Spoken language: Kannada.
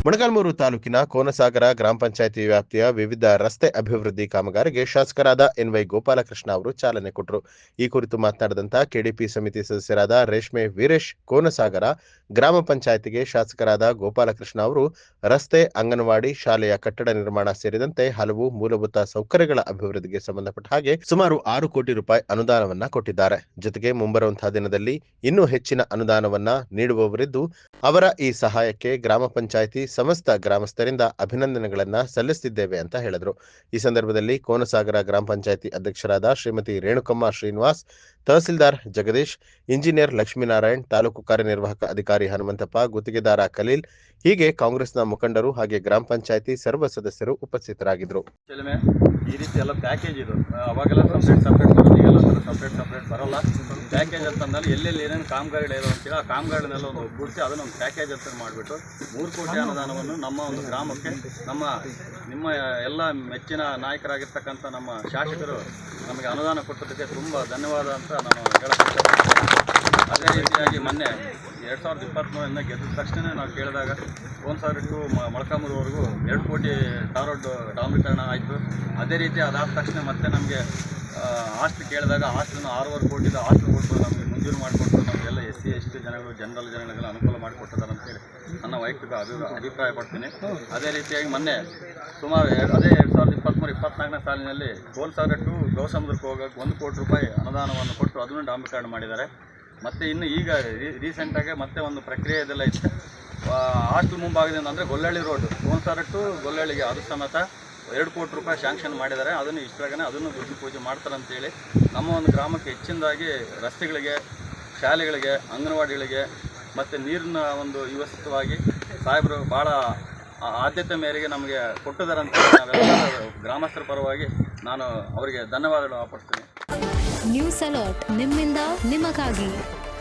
ಮೊಳಕಾಲ್ಮೂರು ತಾಲೂಕಿನ ಕೋನಸಾಗರ ಗ್ರಾಮ ಪಂಚಾಯಿತಿ ವ್ಯಾಪ್ತಿಯ ವಿವಿಧ ರಸ್ತೆ ಅಭಿವೃದ್ಧಿ ಕಾಮಗಾರಿಗೆ ಶಾಸಕರಾದ ಎನ್ವೈ ಗೋಪಾಲಕೃಷ್ಣ ಅವರು ಚಾಲನೆ ಕೊಟ್ಟರು. ಈ ಕುರಿತು ಮಾತನಾಡಿದಂತ ಕೆಡಿಪಿ ಸಮಿತಿ ಸದಸ್ಯರಾದ ರೇಷ್ಮೆ ವೀರೇಶ್, ಕೋನಸಾಗರ ಗ್ರಾಮ ಪಂಚಾಯಿತಿಗೆ ಶಾಸಕರಾದ ಗೋಪಾಲಕೃಷ್ಣ ಅವರು ರಸ್ತೆ, ಅಂಗನವಾಡಿ, ಶಾಲೆಯ ಕಟ್ಟಡ ನಿರ್ಮಾಣ ಸೇರಿದಂತೆ ಹಲವು ಮೂಲಭೂತ ಸೌಕರ್ಯಗಳ ಅಭಿವೃದ್ಧಿಗೆ ಸಂಬಂಧಪಟ್ಟ ಹಾಗೆ ಸುಮಾರು 6 ಕೋಟಿ ರೂಪಾಯಿ ಅನುದಾನವನ್ನ ಕೊಟ್ಟಿದ್ದಾರೆ. ಜೊತೆಗೆ ಮುಂಬರುವಂತಹ ದಿನದಲ್ಲಿ ಇನ್ನೂ ಹೆಚ್ಚಿನ ಅನುದಾನವನ್ನ ನೀಡುವವರಿದ್ದು, ಅವರ ಈ ಸಹಾಯಕ್ಕೆ ಗ್ರಾಮ ಪಂಚಾಯಿತಿ ಸಮಸ್ತ ಗ್ರಾಮಸ್ಥರಿಂದ ಅಭಿನಂದನೆಗಳನ್ನ ಸಲ್ಲಿಸುತ್ತಿದ್ದೇವೆ ಅಂತ ಹೇಳಿದರು. ಈ ಸಂದರ್ಭದಲ್ಲಿ ಕೋನಸಾಗರ ಗ್ರಾಮ ಪಂಚಾಯಿತಿ ಅಧ್ಯಕ್ಷರಾದ ಶ್ರೀಮತಿ ರೇಣುಕಮ್ಮ ಶ್ರೀನಿವಾಸ್, ತಹಸೀಲ್ದಾರ್ ಜಗದೀಶ್, ಇಂಜಿನಿಯರ್ ಲಕ್ಷ್ಮೀನಾರಾಯಣ್, ತಾಲೂಕು ಕಾರ್ಯನಿರ್ವಾಹಕ ಅಧಿಕಾರಿ ಹನುಮಂತಪ್ಪ, ಗುತ್ತಿಗೆದಾರ ಖಲೀಲ್, ಹೀಗೆ ಕಾಂಗ್ರೆಸ್ನ ಮುಖಂಡರು ಹಾಗೆ ಗ್ರಾಮ ಪಂಚಾಯಿತಿ ಸರ್ವ ಸದಸ್ಯರು ಉಪಸ್ಥಿತರಾಗಿದ್ದರು. ಈ ರೀತಿ ಎಲ್ಲ ಪ್ಯಾಕೇಜ್ ಇದು ಅವಾಗೆಲ್ಲ ಸಪ್ರೇಟ್ ಬರೋದು, ಈಗೆಲ್ಲ ಸಪ್ರೇಟ್ ಬರೋಲ್ಲ. ಪ್ಯಾಕೇಜ್ ಅಂತಂದಲ್ಲಿ ಎಲ್ಲೆಲ್ಲಿ ಏನೇನು ಕಾಮಗಾರಿಗಳಿರೋ ಅಂತೇಳಿ ಆ ಕಾಮಗಾರಿನೆಲ್ಲ ಒಂದು ಒಗ್ಗೂಡಿಸಿ ಅದನ್ನು ಒಂದು ಪ್ಯಾಕೇಜ್ ಅಂತ ಮಾಡಿಬಿಟ್ಟು 3 ಕೋಟಿ ಅನುದಾನವನ್ನು ನಮ್ಮ ಒಂದು ಗ್ರಾಮಕ್ಕೆ ನಿಮ್ಮ ಎಲ್ಲ ಮೆಚ್ಚಿನ ನಾಯಕರಾಗಿರ್ತಕ್ಕಂಥ ನಮ್ಮ ಶಾಸಕರು ನಮಗೆ ಅನುದಾನ ಕೊಟ್ಟದಕ್ಕೆ ತುಂಬ ಧನ್ಯವಾದ ಅಂತ ನಾನು ಹೇಳಕ್ಕೆ. ಅದೇ ರೀತಿಯಾಗಿ ಮೊನ್ನೆ 2023 ಗೆದ್ದ ತಕ್ಷಣ ನಾವು ಕೇಳಿದಾಗ 1,000 ಟು ಮೊಳಕಾಲ್ಮೂರುವರೆಗೂ 2 ಕೋಟಿ ಟಾರ್ ರೋಡ್ ಡಾಂಬರೀಕರಣ ಆಯಿತು. ಅದೇ ರೀತಿ ಅದಾದ ತಕ್ಷಣ ಮತ್ತೆ ನಮಗೆ ಹಾಸ್ಟೆಲ್ ಕೇಳಿದಾಗ ಹಾಸ್ಟೆಲ್ನ 6.5 ಕೋಟಿದ ಹಾಸ್ಟೆಲ್ ಕೊಟ್ಟು ನಮಗೆ ಮಂಜೂರು ಮಾಡಿಕೊಟ್ಟು ನಮಗೆಲ್ಲ SC ST ಜನಗಳು ಜನರಲ್ಗೆಲ್ಲ ಅನುಕೂಲ ಮಾಡಿಕೊಟ್ಟಿದ್ದಾರೆ ಅಂತೇಳಿ ನನ್ನ ವೈಯಕ್ತಿಕ ಅಭಿಪ್ರಾಯ ಪಡ್ತೀನಿ. ಅದೇ ರೀತಿಯಾಗಿ ಮೊನ್ನೆ ಸುಮಾರು ಅದೇ 2023-24ನೇ ಸಾಲಿನಲ್ಲಿ ಕೋನಸಾಗರ ಟು ಗೌಸಮುದ್ರಕ್ಕೆ ಹೋಗೋಕ್ಕೆ 1 ಕೋಟಿ ರೂಪಾಯಿ ಅನುದಾನವನ್ನು ಕೊಟ್ಟು ಅದನ್ನು ಡಾಂಬರೀಕರಣ ಮಾಡಿದ್ದಾರೆ. ಮತ್ತು ಇನ್ನು ಈಗ ರೀಸೆಂಟಾಗಿ ಮತ್ತೆ ಒಂದು ಪ್ರಕ್ರಿಯೆ ಇದೆಲ್ಲ ಇತ್ತು. ಹಾಸ್ಟೆಲ್ ಮುಂಭಾಗದಿಂದ ಅಂದರೆ ಗೊಲ್ಲಹಳ್ಳಿ ರೋಡ್ ಕೋನಸಾಗರ ಟು ಗೊಲ್ಲಹಳ್ಳಿಗೆ ಅದು ಸಮೇತ 2 ಕೋಟಿ ರೂಪಾಯಿ ಶಾಂಕ್ಷನ್ ಮಾಡಿದ್ದಾರೆ. ಅದನ್ನು ಇಷ್ಟರಾಗನೇ ಅದನ್ನು ಗುರುತು ಪೂಜೆ ಮಾಡ್ತಾರೆ ಅಂತೇಳಿ ನಮ್ಮ ಒಂದು ಗ್ರಾಮಕ್ಕೆ ಹೆಚ್ಚಿನದಾಗಿ ರಸ್ತೆಗಳಿಗೆ, ಶಾಲೆಗಳಿಗೆ, ಅಂಗನವಾಡಿಗಳಿಗೆ ಮತ್ತು ನೀರಿನ ಒಂದು ವ್ಯವಸ್ಥಿತವಾಗಿ ಸಾಹೇಬರು ಭಾಳ ಆದ್ಯತೆ ಮೇರೆಗೆ ನಮಗೆ ಕೊಟ್ಟಿದ್ದಾರಂತ ನಾವೆಲ್ಲ ಗ್ರಾಮಸ್ಥರ ಪರವಾಗಿ ನಾನು ಅವರಿಗೆ ಧನ್ಯವಾದಗಳು ಅರ್ಪಿಸ್ತೀನಿ. ನ್ಯೂಸ್ ಅಲರ್ಟ್, ನಿಮ್ಮಿಂದ ನಿಮಗಾಗಿ.